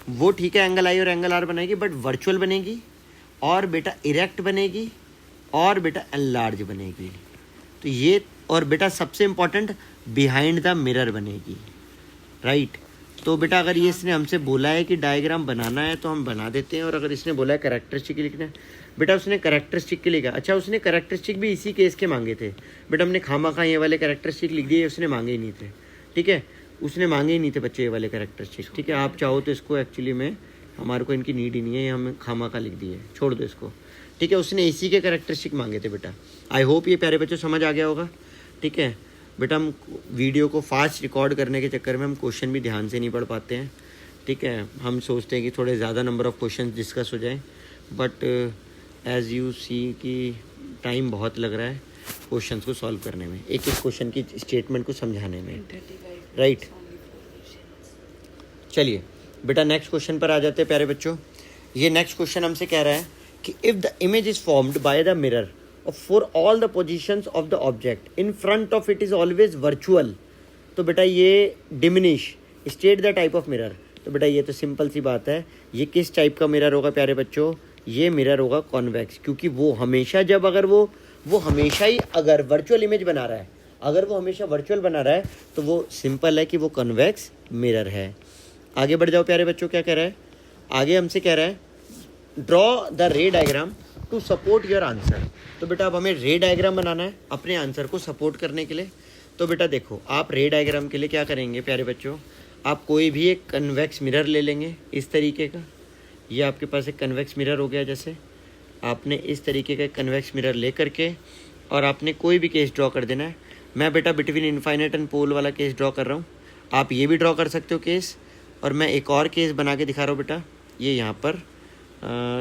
वो ठीक है, एंगल आई और एंगल आर बनाएगी, बट वर्चुअल बनेगी और बेटा इरेक्ट बनेगी और बेटा एनलार्ज बनेगी। तो ये, और बेटा सबसे इम्पॉर्टेंट बिहाइंड द मिरर बनेगी, राइट। तो बेटा अगर ये इसने हमसे बोला है कि डायग्राम बनाना है तो हम बना देते हैं, और अगर इसने बोला है कैरेक्टरिस्टिक लिखना है, बेटा उसने कैरेक्टरिस्टिक के लिखा। अच्छा, उसने कैरेक्टरिस्टिक भी इसी केस के मांगे थे बेटा, हमने खामा ये वाले कैरेक्टरिस्टिक लिख दिए, उसने मांगे ही नहीं थे, ठीक है, उसने मांगे ही नहीं थे बच्चे ये वाले कैरेक्टरिस्टिक, ठीक है। आप चाहो तो इसको एक्चुअली में हमारे को इनकी नीड ही नहीं है, हम खामा लिख दिए, छोड़ दो इसको, ठीक है। उसने इसी के कैरेक्टरिस्टिक मांगे थे बेटा। आई होप ये प्यारे बच्चों समझ आ गया होगा, ठीक है। बेटा हम वीडियो को फास्ट रिकॉर्ड करने के चक्कर में हम क्वेश्चन भी ध्यान से नहीं पढ़ पाते हैं, ठीक है। हम सोचते हैं कि थोड़े ज़्यादा नंबर ऑफ़ क्वेश्चन डिस्कस हो जाए, बट एज़ यू सी कि टाइम बहुत लग रहा है क्वेश्चन को सॉल्व करने में, एक एक क्वेश्चन की स्टेटमेंट को समझाने में, राइट। चलिए बेटा नेक्स्ट क्वेश्चन पर आ जाते हैं प्यारे बच्चों। ये नेक्स्ट क्वेश्चन हमसे कह रहा है कि if the image is formed by the mirror for all the positions of the object in front of it is always virtual, तो बेटा ये diminish state the type of mirror। तो बेटा ये तो सिंपल सी बात है, ये किस टाइप का मिरर होगा प्यारे बच्चों, ये मिरर होगा कॉन्वेक्स, क्योंकि वो हमेशा जब अगर वो हमेशा ही अगर वर्चुअल इमेज बना रहा है, अगर वो हमेशा वर्चुअल बना रहा है तो वो सिंपल है कि वो कॉन्वेक्स मिरर है। आगे बढ़ जाओ प्यारे बच्चों, क्या कह रहा है आगे, हमसे कह रहा है draw the ray diagram to support your answer. तो बेटा अब हमें रे डायग्राम बनाना है अपने आंसर को सपोर्ट करने के लिए। तो बेटा देखो, आप रे डायग्राम के लिए क्या करेंगे प्यारे बच्चों, आप कोई भी एक कन्वेक्स मिरर ले लेंगे इस तरीके का। ये आपके पास एक कन्वेक्स मिरर हो गया, जैसे आपने इस तरीके का कन्वेक्स मिरर ले करके और आपने कोई भी केस ड्रॉ कर देना है। मैं बेटा बिटवीन इनफाइनाइट एंड पोल वाला केस ड्रॉ कर रहा हूँ, आप ये भी ड्रॉ कर सकते हो केस। और मैं एक और केस बना के दिखा रहा हूँ बेटा, ये यहाँ पर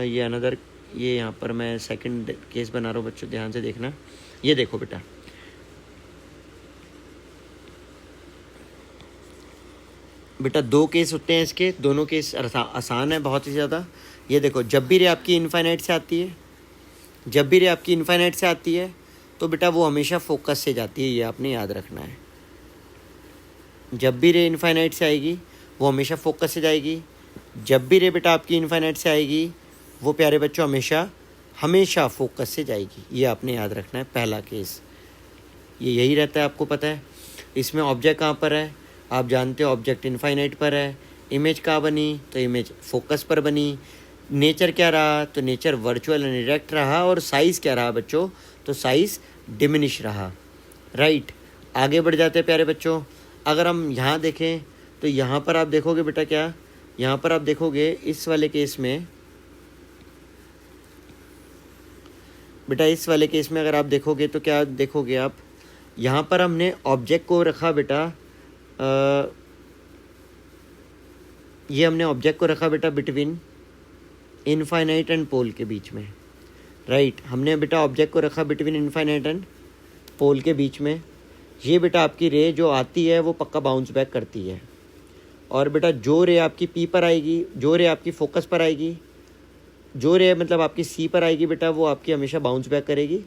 ये अनदर, ये यहाँ पर मैं सेकंड केस बना रहा हूँ बच्चों, ध्यान से देखना। ये देखो बेटा, बेटा दो केस होते हैं इसके, दोनों केस आसान है बहुत ही ज़्यादा। ये देखो, जब भी रे आपकी इनफाइनाइट से आती है, जब भी रे आपकी इनफाइनाइट से आती है तो बेटा वो हमेशा फोकस से जाती है, ये आपने याद रखना है। जब भी रे इनफाइनाइट से आएगी वो हमेशा फोकस से जाएगी, जब भी रे बेटा आपकी इनफाइनाइट से आएगी वो प्यारे बच्चों हमेशा फोकस से जाएगी, ये आपने याद रखना है। पहला केस ये यही रहता है, आपको पता है। इसमें ऑब्जेक्ट कहाँ पर है, आप जानते हो ऑब्जेक्ट इनफाइनाइट पर है। इमेज कहाँ बनी, तो इमेज फोकस पर बनी। नेचर क्या रहा, तो नेचर वर्चुअल एंड डायरेक्ट रहा। और साइज़ क्या रहा बच्चों, तो साइज़ डिमिनिश रहा, राइट। आगे बढ़ जाते हैं प्यारे बच्चों। अगर हम यहाँ देखें तो यहाँ पर आप देखोगे बेटा क्या, यहाँ पर आप देखोगे इस वाले केस में बेटा, इस वाले केस में अगर आप देखोगे तो क्या देखोगे आप, यहाँ पर हमने ऑब्जेक्ट को रखा बेटा, ये हमने ऑब्जेक्ट को रखा बेटा बिटवीन इनफाइनाइट एंड पोल के बीच में, राइट। हमने बेटा ऑब्जेक्ट को रखा बिटवीन इनफाइनाइट एंड पोल के बीच में। ये बेटा आपकी रे जो आती है वो पक्का बाउंस बैक करती है। और बेटा जो रे आपकी पी पर आएगी, जो रे आपकी फोकस पर आएगी, जो रे मतलब आपकी सी पर आएगी बेटा, वो आपकी हमेशा बाउंस बैक करेगी।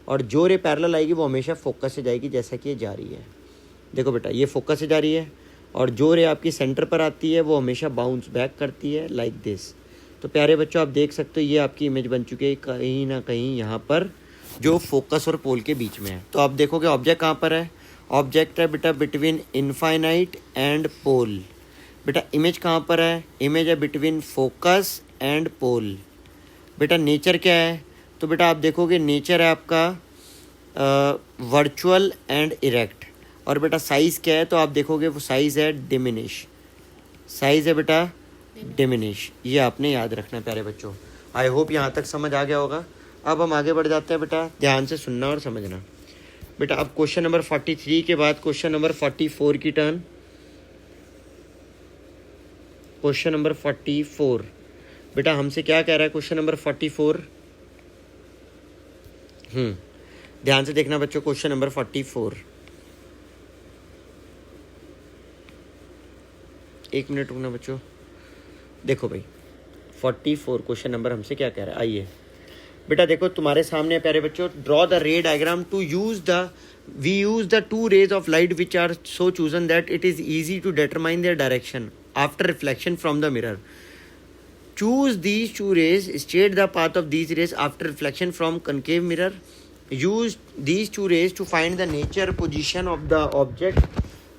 और जो रे पैरेलल आएगी वो हमेशा फोकस से जाएगी, जैसा कि ये जा रही है। देखो बेटा, ये फोकस से जा रही है। और जो रे आपकी सेंटर पर आती है वो हमेशा बाउंस बैक करती है, लाइक दिस। तो प्यारे बच्चों आप देख सकते हो ये आपकी इमेज बन चुकी है कहीं ना कहीं यहाँ पर, जो फोकस और पोल के बीच में है। तो आप देखोगे ऑब्जेक्ट कहाँ पर है, ऑब्जेक्ट है बेटा बिटवीन इनफाइनाइट एंड पोल। बेटा इमेज कहाँ पर है, इमेज है बिटवीन फोकस एंड पोल। बेटा नेचर क्या है, तो बेटा आप देखोगे नेचर है आपका वर्चुअल एंड इरेक्ट। और बेटा साइज़ क्या है, तो आप देखोगे वो साइज़ है डिमिनिश, साइज़ है बेटा डिमिनिश। ये आपने याद रखना है प्यारे बच्चों। आई होप यहाँ तक समझ आ गया होगा। अब हम आगे बढ़ जाते हैं बेटा, ध्यान से सुनना और समझना। बेटा अब क्वेश्चन नंबर 43 के बाद क्वेश्चन नंबर 44 की टर्न। क्वेश्चन नंबर 44 बेटा हमसे क्या कह रहा है क्वेश्चन नंबर 44, ध्यान से देखना बच्चों। क्वेश्चन नंबर 44, एक मिनट रुकना बच्चों। देखो भाई 44 क्वेश्चन नंबर हमसे क्या कह रहा है, आइए बेटा देखो तुम्हारे सामने प्यारे बच्चों। Draw the ray diagram to we use the two rays of light which are so chosen that it is easy to determine their direction after reflection from the mirror. Choose these two rays, state the path of these rays after reflection from concave mirror, use these two rays to find the nature position of the object.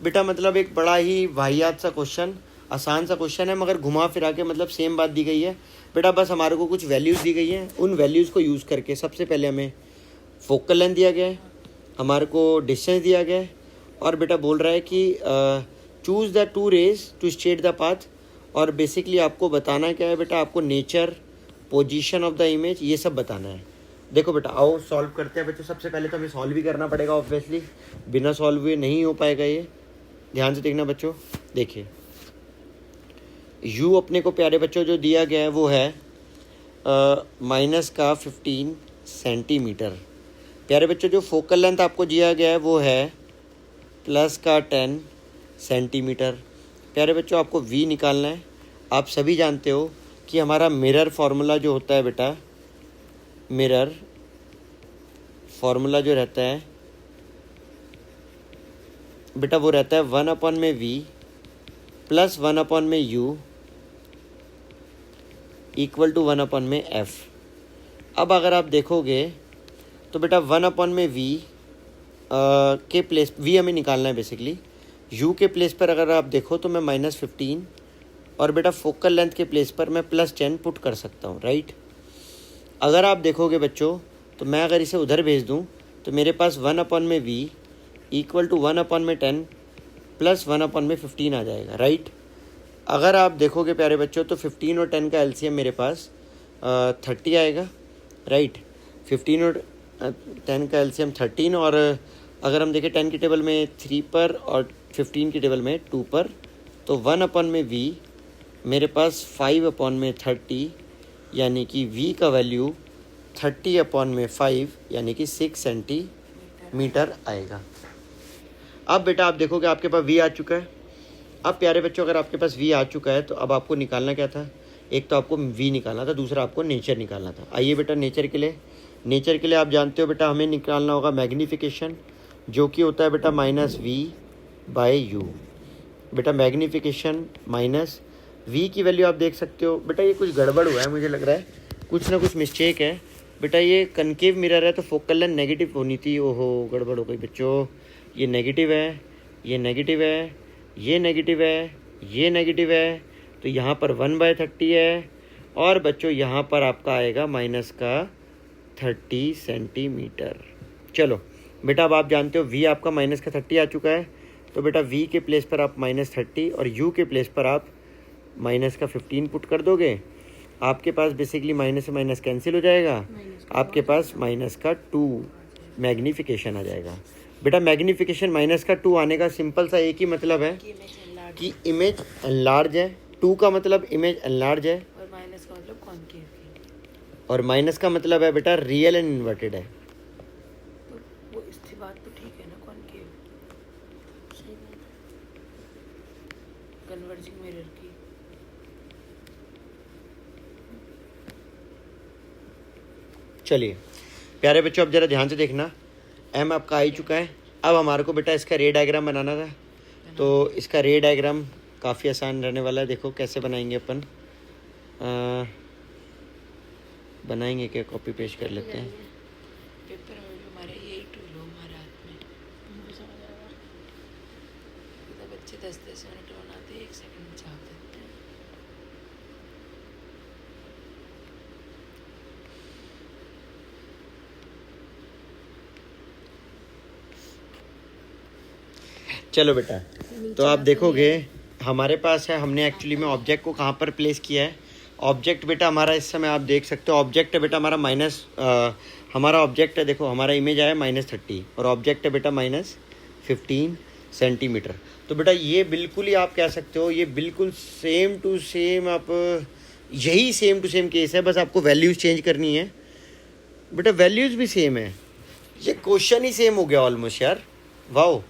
बेटा मतलब एक बड़ा ही वाहियात सा question, आसान सा question है, मगर घुमा फिरा के मतलब सेम बात दी गई है। बेटा बस हमारे को कुछ वैल्यूज़ दी गई हैं, उन वैल्यूज़ को यूज़ करके सबसे पहले हमें फोकल लेंथ दिया गया है, हमारे को डिस्टेंस दिया गया है, और बेटा बोल रहा है कि choose the two rays to state the path. और बेसिकली आपको बताना क्या है बेटा, आपको nature, position of the image, ये सब बताना है। देखो बेटा आओ सॉल्व करते हैं बच्चों। सबसे पहले तो हमें सॉल्व भी करना पड़ेगा ऑब्वियसली, बिना सॉल्व हुए नहीं हो पाएगा ये। ध्यान से देखना बच्चों, देखिए u अपने को प्यारे बच्चों जो दिया गया है वो है माइनस का 15 सेंटीमीटर। प्यारे बच्चों जो फोकल लेंथ आपको दिया गया है वो है प्लस का 10 सेंटीमीटर। प्यारे बच्चों आपको v निकालना है। आप सभी जानते हो कि हमारा मिरर फार्मूला जो होता है बेटा, मिरर फार्मूला जो रहता है बेटा वो रहता है 1/v plus 1/u equal to 1/f। अब अगर आप देखोगे तो बेटा 1/v के प्लेस, v हमें निकालना है बेसिकली, u के प्लेस पर अगर आप देखो तो मैं -15 और बेटा फोकल लेंथ के प्लेस पर मैं +10 पुट कर सकता हूँ, राइट। अगर आप देखोगे बच्चों तो मैं अगर इसे उधर भेज दूँ तो मेरे पास 1/v इक्वल टू 1/10 प्लस 1/15 आ जाएगा, राइट। अगर आप देखोगे प्यारे बच्चों तो 15 और 10 का एलसीएम मेरे पास 30 आएगा, राइट। 15 और 10 का एलसीएम 13, और अगर हम देखें 10 की टेबल में 3 पर और 15 की टेबल में 2 पर, तो 1/v मेरे पास 5/30 यानी कि v का वैल्यू 30/5 यानी कि 6 सेंटीमीटर आएगा। अब बेटा आप देखोगे आपके पास v आ चुका है। अब प्यारे बच्चों अगर आपके पास v आ चुका है तो अब आपको निकालना क्या था, एक तो आपको v निकालना था, दूसरा आपको नेचर निकालना था। आइए बेटा नेचर के लिए आप जानते हो बेटा हमें निकालना होगा मैग्नीफिकेशन, जो कि होता है बेटा -v/u। बेटा मैग्नीफिकेशन माइनस v की वैल्यू आप देख सकते हो। बेटा ये कुछ गड़बड़ हुआ है, मुझे लग रहा है कुछ ना कुछ मिस्टेक है। बेटा ये कनकेव मिरर है तो फोकल लेंथ नेगेटिव होनी थी। ओहो गड़बड़ हो गई बच्चों, ये नेगेटिव है, ये नेगेटिव है, ये नेगेटिव है, ये नेगेटिव है, तो यहाँ पर 1/30 है, और बच्चों यहाँ पर आपका आएगा -30 सेंटीमीटर। चलो बेटा अब आप जानते हो v आपका -30 आ चुका है, तो बेटा v के प्लेस पर आप -30 और u के प्लेस पर आप -15 पुट कर दोगे। आपके पास बेसिकली माइनस से माइनस कैंसिल हो जाएगा, आपके पास -2 मैग्नीफिकेशन आ जाएगा। बेटा मैग्नीफिकेशन -2 आने का सिंपल सा एक ही मतलब है कि इमेज एनलार्ज है। 2 का मतलब इमेज एनलार्ज है, और माइनस का मतलब कॉन्केव की। और माइनस का मतलब है बेटा रियल एंड इन्वर्टेड है। तो वो इसकी बात तो ठीक है ना, कॉन्केव सही बात है। कन्वर्जिंग मिरर की। चलिए प्यारे बच्चों अब जरा ध्यान से देखना, m आपका आ ही चुका है। अब हमारे को बेटा इसका रे डायग्राम बनाना था, तो इसका रे डायग्राम काफ़ी आसान रहने वाला है। देखो कैसे बनाएंगे अपन, बनाएंगे क्या, कॉपी पेस्ट कर लेते हैं। पेपर में भी हमारे यही टूल हो हमारे हाथ में, मुझे समझ आएगा। तो बच्चे 10-10 मिनट बनाते हैं, 1 सेकंड में छाप देते हैं। चलो बेटा तो आप देखोगे हमारे पास है, हमने एक्चुअली में ऑब्जेक्ट को कहाँ पर प्लेस किया है। ऑब्जेक्ट बेटा हमारा इस समय आप देख सकते हो, ऑब्जेक्ट है बेटा हमारा हमारा ऑब्जेक्ट है, देखो हमारा इमेज आया -30 और ऑब्जेक्ट है बेटा -15 सेंटीमीटर। तो बेटा ये बिल्कुल ही आप कह सकते हो, ये बिल्कुल सेम टू सेम आप, यही सेम टू सेम केस है, बस आपको वैल्यूज़ चेंज करनी है। बेटा वैल्यूज़ भी सेम है, ये क्वेश्चन ही सेम हो गया ऑलमोस्ट यार, वाओ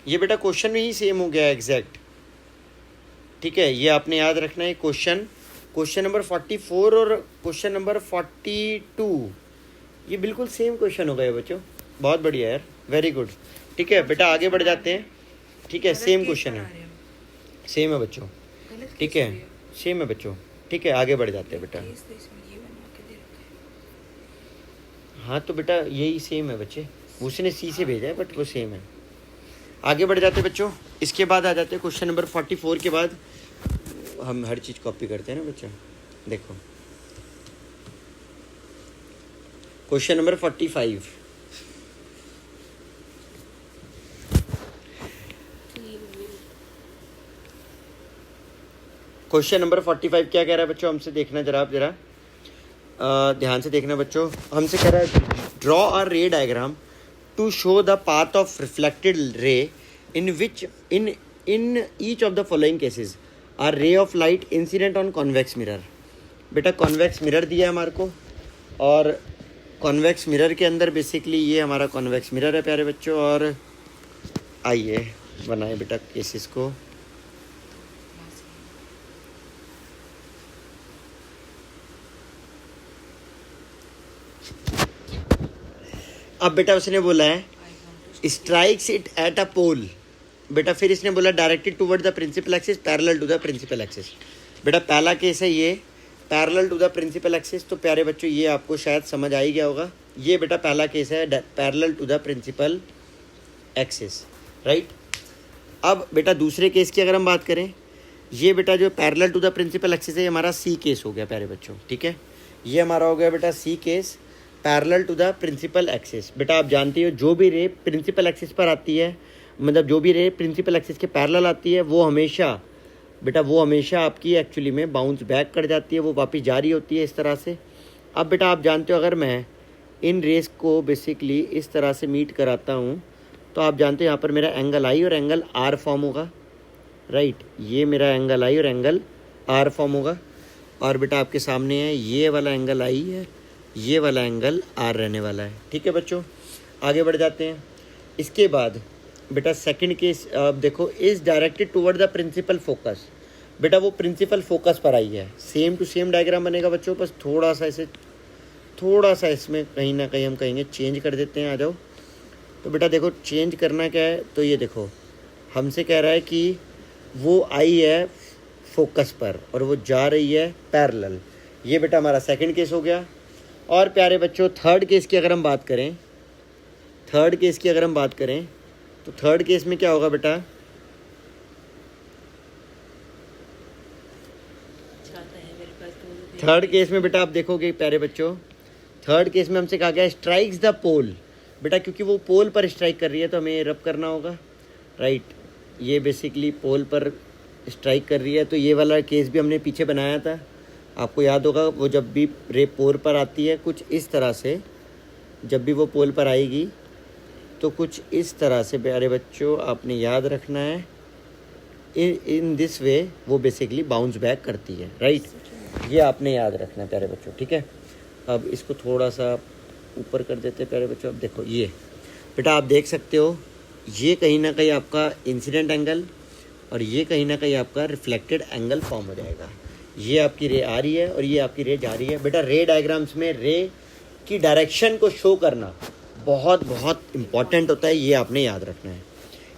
ये बेटा क्वेश्चन ही सेम हो गया एग्जैक्ट। ठीक है, ये आपने याद रखना है, क्वेश्चन नंबर 44 और क्वेश्चन नंबर 42 ये बिल्कुल सेम क्वेश्चन हो गए बच्चों, बहुत बढ़िया यार, वेरी गुड। ठीक है बेटा आगे बढ़ जाते हैं। ठीक है सेम क्वेश्चन है, सेम है बच्चों, ठीक है सेम है बच्चों, ठीक है, आगे बढ़ जाते हैं बेटा। केस तो इसमें ये बनवा के दे रखा है। हाँ तो बेटा यही सेम है बच्चे, उसने सी से भेजा है बट वो सेम है। आगे बढ़ जाते हैं बच्चों। इसके बाद आ जाते हैं क्वेश्चन नंबर 44 के बाद। हम हर चीज़ कॉपी करते हैं ना बच्चों। देखो क्वेश्चन नंबर 45। क्वेश्चन नंबर 45 क्या कह रहा है बच्चों, हमसे देखना जरा, आप जरा ध्यान से देखना बच्चों। हमसे कह रहा है draw a ray diagram to show the path of reflected ray in which in each of the following cases are ray of light incident on convex mirror. बेटा कॉन्वेक्स मिरर दिया है हमारे को, और कॉन्वेक्स मिरर के अंदर basically ये हमारा कॉन्वेक्स मिरर है प्यारे बच्चों। और आइए बनाए बेटा केसेस को। अब बेटा उसने बोला है strikes it at a pole. बेटा फिर इसने बोला directed toward the principal axis parallel to the principal axis. बेटा पहला केस है ये parallel to the principal axis, तो प्यारे बच्चों ये आपको शायद समझ आ ही गया होगा। ये बेटा पहला केस है parallel to the principal axis, right. अब बेटा दूसरे केस की अगर हम बात करें, ये बेटा जो parallel to the principal axis है, ये हमारा सी केस हो गया प्यारे बच्चों, ठीक है। ये हमारा हो गया बेटा C case parallel to the principal axis. बेटा आप जानते हो जो भी रे प्रिंसिपल एक्सिस पर आती है, मतलब जो भी रे प्रिंसिपल एक्सिस के पैरेलल आती है, वो हमेशा बेटा वो हमेशा आपकी एक्चुअली में बाउंस बैक कर जाती है, वो वापस जारी होती है इस तरह से। अब बेटा आप जानते हो अगर मैं इन रेस को बेसिकली इस तरह से मीट कराता हूँ, तो आप जानते हो यहाँ पर मेरा एंगल आई और एंगल आर फॉर्म होगा, राइट। ये मेरा एंगल आई और एंगल आर फॉर्म होगा, और बेटा आपके सामने है ये वाला एंगल आई है, ये वाला एंगल आर रहने वाला है, ठीक है बच्चों। आगे बढ़ जाते हैं। इसके बाद बेटा सेकंड केस अब देखो, is directed toward the principal focus. बेटा वो प्रिंसिपल फोकस पर आई है, सेम टू सेम डायग्राम बनेगा बच्चों, बस थोड़ा सा इसमें कहीं ना कहीं हम कहेंगे चेंज कर देते हैं। आ जाओ। तो बेटा देखो चेंज करना क्या है, तो ये देखो हमसे कह रहा है कि वो आई है फोकस पर और वो जा रही है पैरेलल। ये बेटा हमारा सेकंड केस हो गया। और प्यारे बच्चों थर्ड केस की अगर हम बात करें, तो थर्ड केस में क्या होगा बेटा, थर्ड केस में बेटा आप देखोगे प्यारे बच्चों, थर्ड केस में हमसे कहा गया स्ट्राइक्स द पोल। बेटा क्योंकि वो पोल पर स्ट्राइक कर रही है तो हमें रब करना होगा, राइट। ये बेसिकली पोल पर स्ट्राइक कर रही है, तो ये वाला केस भी हमने पीछे बनाया था, आपको याद होगा। वो जब भी रे पोल पर आती है कुछ इस तरह से, जब भी वो पोल पर आएगी तो कुछ इस तरह से प्यारे बच्चों आपने याद रखना है। इन दिस वे वो बेसिकली बाउंस बैक करती है, राइट। ये आपने याद रखना है प्यारे बच्चों, ठीक है। अब इसको थोड़ा सा ऊपर कर देते हैं प्यारे बच्चों। अब देखो ये बेटा आप देख सकते हो, ये कहीं ना कहीं आपका इंसिडेंट एंगल और ये कहीं ना कहीं आपका रिफ्लेक्टेड एंगल फॉर्म हो जाएगा। ये आपकी रे आ रही है और ये आपकी रे जा रही है। बेटा रे डायग्राम्स में रे की डायरेक्शन को शो करना बहुत बहुत इम्पॉर्टेंट होता है, ये आपने याद रखना है।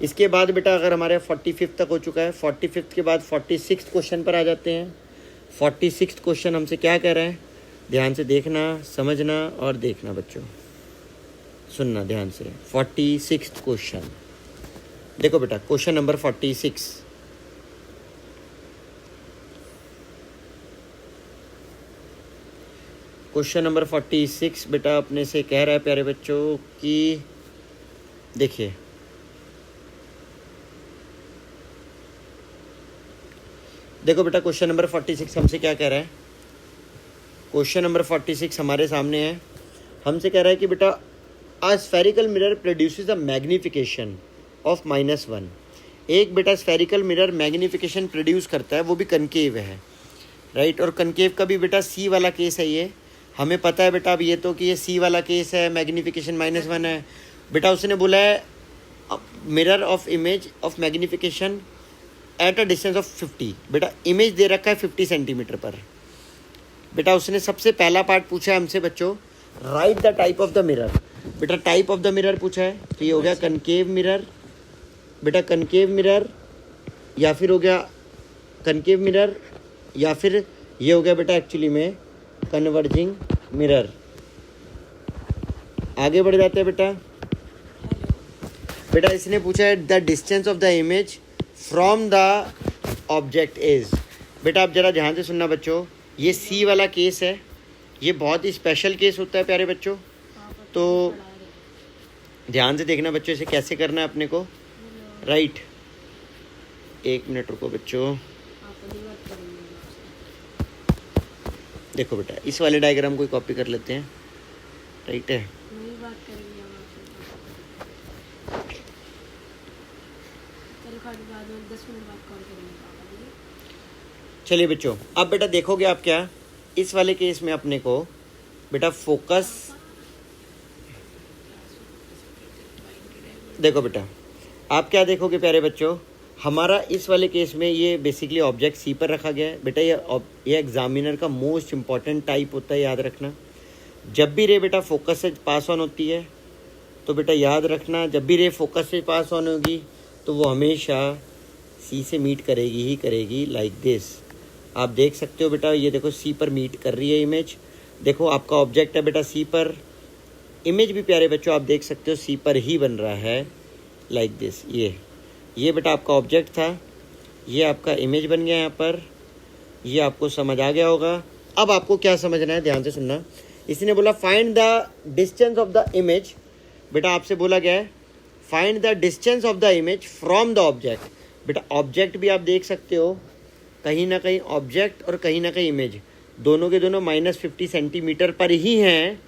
इसके बाद बेटा अगर हमारे 45 तक हो चुका है, 45 के बाद 46 क्वेश्चन पर आ जाते हैं। 46 क्वेश्चन हमसे क्या कह रहे हैं, ध्यान से देखना, समझना और देखना बच्चों, सुनना ध्यान से। 46 क्वेश्चन देखो बेटा, क्वेश्चन नंबर 46। क्वेश्चन नंबर 46 बेटा अपने से कह रहा है प्यारे बच्चों कि देखिए देखो बेटा क्वेश्चन नंबर 46 हमसे क्या कह रहा है। क्वेश्चन नंबर 46 हमारे सामने है। हमसे कह रहा है कि बेटा a spherical mirror produces a magnification of -1। एक बेटा स्फेरिकल मिरर मैग्निफिकेशन प्रोड्यूस करता है, वो भी कनकेव है, राइट। और कनकेव का भी बेटा सी वाला केस है, ये हमें पता है बेटा। अब ये तो कि ये सी वाला केस है, मैग्निफिकेशन -1 है। बेटा उसने बोला है mirror of image of magnification at a distance of 50। बेटा इमेज दे रखा है 50 सेंटीमीटर पर। बेटा उसने सबसे पहला पार्ट पूछा है हमसे बच्चों, right the type of the mirror. बेटा टाइप ऑफ द मिरर पूछा है, तो ये हो गया कनकेव मिरर। बेटा कनकेव मिरर या फिर हो गया कनकेव मिरर, या फिर ये हो गया बेटा एक्चुअली में कन्वर्जिंग मिरर। आगे बढ़ जाते हैं बेटा। बेटा इसने पूछा है the distance of the image from the object is. बेटा आप जरा ध्यान से सुनना बच्चों, ये सी वाला केस है, ये बहुत ही स्पेशल केस होता है प्यारे बच्चों, तो ध्यान से देखना बच्चों इसे कैसे करना है अपने को। राइट, एक मिनट रुको बच्चों। देखो बेटा इस वाले डायग्राम को कॉपी कर लेते हैं। राइट है, चलिए बच्चों अब बेटा देखोगे आप क्या, इस वाले केस में अपने को बेटा फोकस, देखो बेटा आप क्या देखोगे प्यारे बच्चों, हमारा इस वाले केस में ये बेसिकली ऑब्जेक्ट सी पर रखा गया है। बेटा ये एग्जामिनर का मोस्ट इम्पॉर्टेंट टाइप होता है, याद रखना। जब भी रे बेटा फोकस से पास ऑन होती है तो बेटा याद रखना, जब भी रे फोकस से पास ऑन होगी तो वो हमेशा सी से मीट करेगी ही करेगी, लाइक दिस। आप देख सकते हो बेटा, ये देखो सी पर मीट कर रही है इमेज। देखो आपका ऑब्जेक्ट है बेटा सी पर, इमेज भी प्यारे बच्चों आप देख सकते हो सी पर ही बन रहा है, लाइक दिस। ये बेटा आपका ऑब्जेक्ट था, ये आपका इमेज बन गया यहाँ पर, ये आपको समझ आ गया होगा। अब आपको क्या समझना है, ध्यान से सुनना। इसने बोला find the distance of the image. बेटा आपसे बोला गया है find the distance of the image from the object. बेटा ऑब्जेक्ट भी आप देख सकते हो, कहीं ना कहीं ऑब्जेक्ट और कहीं ना कहीं इमेज, दोनों के दोनों -50 सेंटीमीटर पर ही हैं।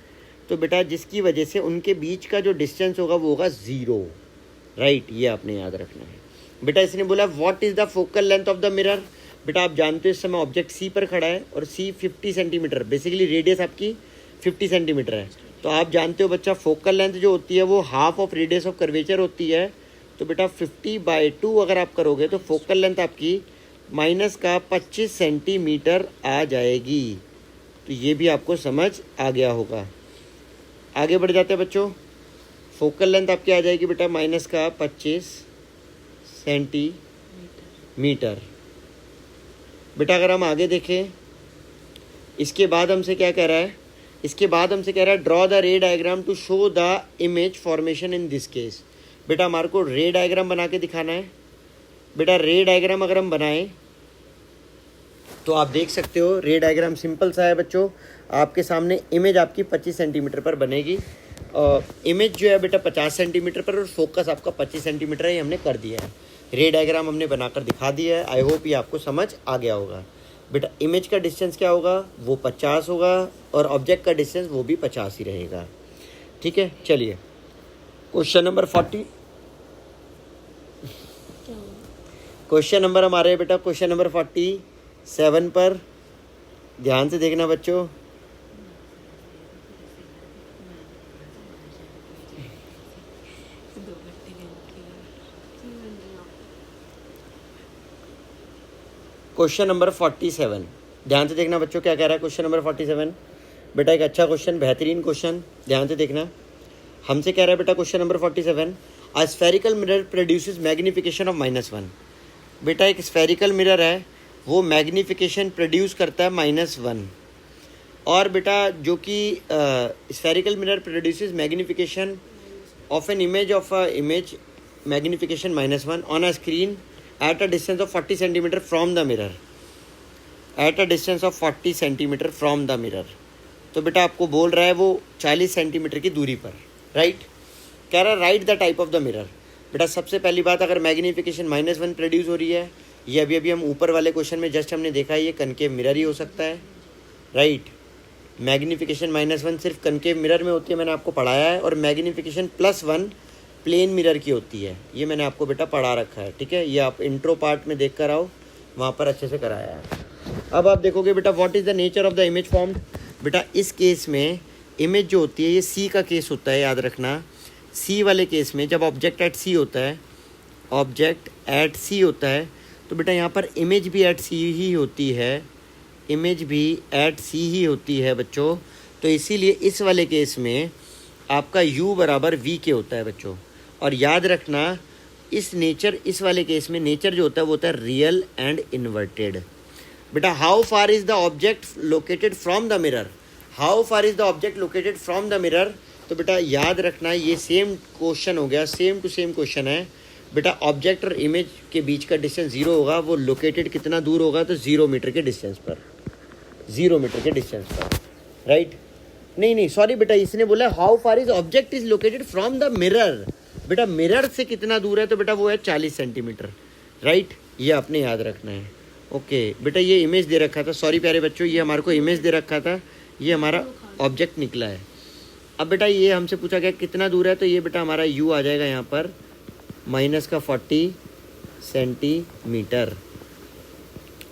तो बेटा जिसकी वजह से उनके बीच का जो डिस्टेंस होगा वो होगा 0। राइट, ये आपने याद रखना है। बेटा इसने बोला what is the focal length of the mirror. बेटा आप जानते हो इस समय ऑब्जेक्ट सी पर खड़ा है और सी 50 सेंटीमीटर, बेसिकली रेडियस आपकी 50 सेंटीमीटर है। तो आप जानते हो बच्चा फोकल लेंथ जो होती है वो half of radius of curvature होती है। तो बेटा 50/2 अगर आप करोगे तो फोकल लेंथ आपकी -25 सेंटीमीटर आ जाएगी। तो ये भी आपको समझ आ गया होगा। आगे बढ़ जाते हैं बच्चों। फोकल लेंथ आपकी आ जाएगी बेटा -25 सेंटीमीटर। बेटा अगर हम आगे देखें, इसके बाद हमसे क्या कह रहा है, इसके बाद हमसे कह रहा है draw the ray diagram to show the image formation in this case. बेटा हमारे को रे डायग्राम बना के दिखाना है। बेटा रे डायग्राम अगर हम बनाएं तो आप देख सकते हो रे डायग्राम सिंपल सा है बच्चों। आपके सामने इमेज आपकी 25 सेंटीमीटर पर बनेगी, इमेज जो है बेटा 50 सेंटीमीटर पर और फोकस आपका 25 सेंटीमीटर है, ये हमने कर दिया है। रे डायग्राम हमने बनाकर दिखा दिया है। आई होप ये आपको समझ आ गया होगा। बेटा इमेज का डिस्टेंस क्या होगा, वो 50 होगा और ऑब्जेक्ट का डिस्टेंस वो भी 50 ही रहेगा। ठीक है, चलिए क्वेश्चन नंबर 40। क्वेश्चन नंबर हमारे बेटा क्वेश्चन नंबर 47 पर ध्यान से देखना बच्चों। क्वेश्चन नंबर 47 ध्यान से देखना बच्चों, क्या कह रहा है क्वेश्चन नंबर 47। बेटा एक अच्छा क्वेश्चन, बेहतरीन क्वेश्चन, ध्यान से देखना। हमसे कह रहा है बेटा question number 47, a spherical mirror produces magnification of -1। बेटा एक स्फेरिकल मिरर है, वो मैग्निफिकेशन प्रोड्यूस करता है -1। और बेटा जो कि spherical mirror produces magnification of an image of a image magnification -1 on a screen at a distance of 40 centimeter from the mirror, at a distance of 40 centimeter from the mirror। तो बेटा आपको बोल रहा है वो 40 सेंटीमीटर की दूरी पर। राइट, कह रहा है right the type of the mirror. बेटा सबसे पहली बात, अगर मैग्निफिकेशन -1 प्रोड्यूस हो रही है, ये अभी हम ऊपर वाले क्वेश्चन में जस्ट हमने देखा है, ये कनकेव मिरर ही हो सकता है। राइट, मैग्निफिकेशन -1 सिर्फ कनकेव मिरर में होती है, मैंने आपको पढ़ाया है। और मैग्निफिकेशन +1 प्लेन मिरर की होती है, ये मैंने आपको बेटा पढ़ा रखा है। ठीक है, ये आप इंट्रो पार्ट में देख कर आओ, वहाँ पर अच्छे से कराया है। अब आप देखोगे बेटा what is the nature of the image formed. बेटा इस केस में इमेज जो होती है ये सी का केस होता है, याद रखना। सी वाले केस में जब ऑब्जेक्ट एट सी होता है, ऑब्जेक्ट एट सी होता है, तो बेटा यहाँ पर इमेज भी एट सी ही होती है, इमेज भी एट सी ही होती है बच्चों। तो इसीलिए इस वाले केस में आपका u बराबर v के होता है बच्चों। और याद रखना इस वाले केस में नेचर जो होता है वो होता है रियल एंड इन्वर्टेड। बेटा how far is the object located from the mirror, how far is the object located from the mirror. तो बेटा याद रखना है ये सेम क्वेश्चन हो गया, सेम टू सेम क्वेश्चन है बेटा। ऑब्जेक्ट और इमेज के बीच का डिस्टेंस 0 होगा, वो लोकेटेड कितना दूर होगा, तो 0 मीटर के डिस्टेंस पर, 0 मीटर के डिस्टेंस पर, राइट। नहीं सॉरी बेटा, इसने बोला how far is object is located from the mirror. बेटा मिरर से कितना दूर है, तो बेटा वो है 40 सेंटीमीटर, राइट। ये आपने याद रखना है। ओके बेटा ये इमेज दे रखा था, सॉरी प्यारे बच्चों, ये हमारे को इमेज दे रखा था, ये हमारा ऑब्जेक्ट निकला है। अब बेटा ये हमसे पूछा गया कितना दूर है, तो ये बेटा हमारा यू आ जाएगा यहाँ पर -40 सेंटीमीटर।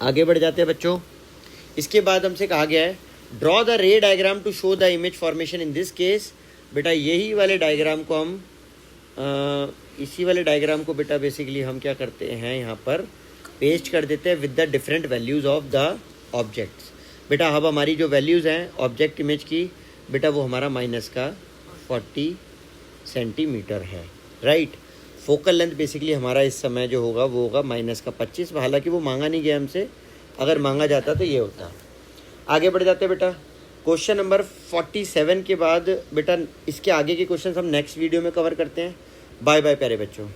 आगे बढ़ जाते हैं बच्चों। इसके बाद हमसे कहा गया है draw the ray diagram to show the image formation in this case. बेटा यही वाले डायग्राम को हम इसी वाले डायग्राम को बेटा बेसिकली हम क्या करते हैं, यहाँ पर पेस्ट कर देते हैं with the different values of the objects. बेटा अब हमारी जो वैल्यूज़ हैं ऑब्जेक्ट इमेज की, बेटा वो हमारा -40 सेंटीमीटर है, राइट। फोकल लेंथ बेसिकली हमारा इस समय जो होगा वो होगा -25। हालांकि वो मांगा नहीं गया हमसे, अगर मांगा जाता तो ये होता। आगे बढ़ जाते हैं बेटा। क्वेश्चन नंबर 47 के बाद बेटा इसके आगे के क्वेश्चन हम नेक्स्ट वीडियो में कवर करते हैं। बाय बाय प्यारे बच्चों।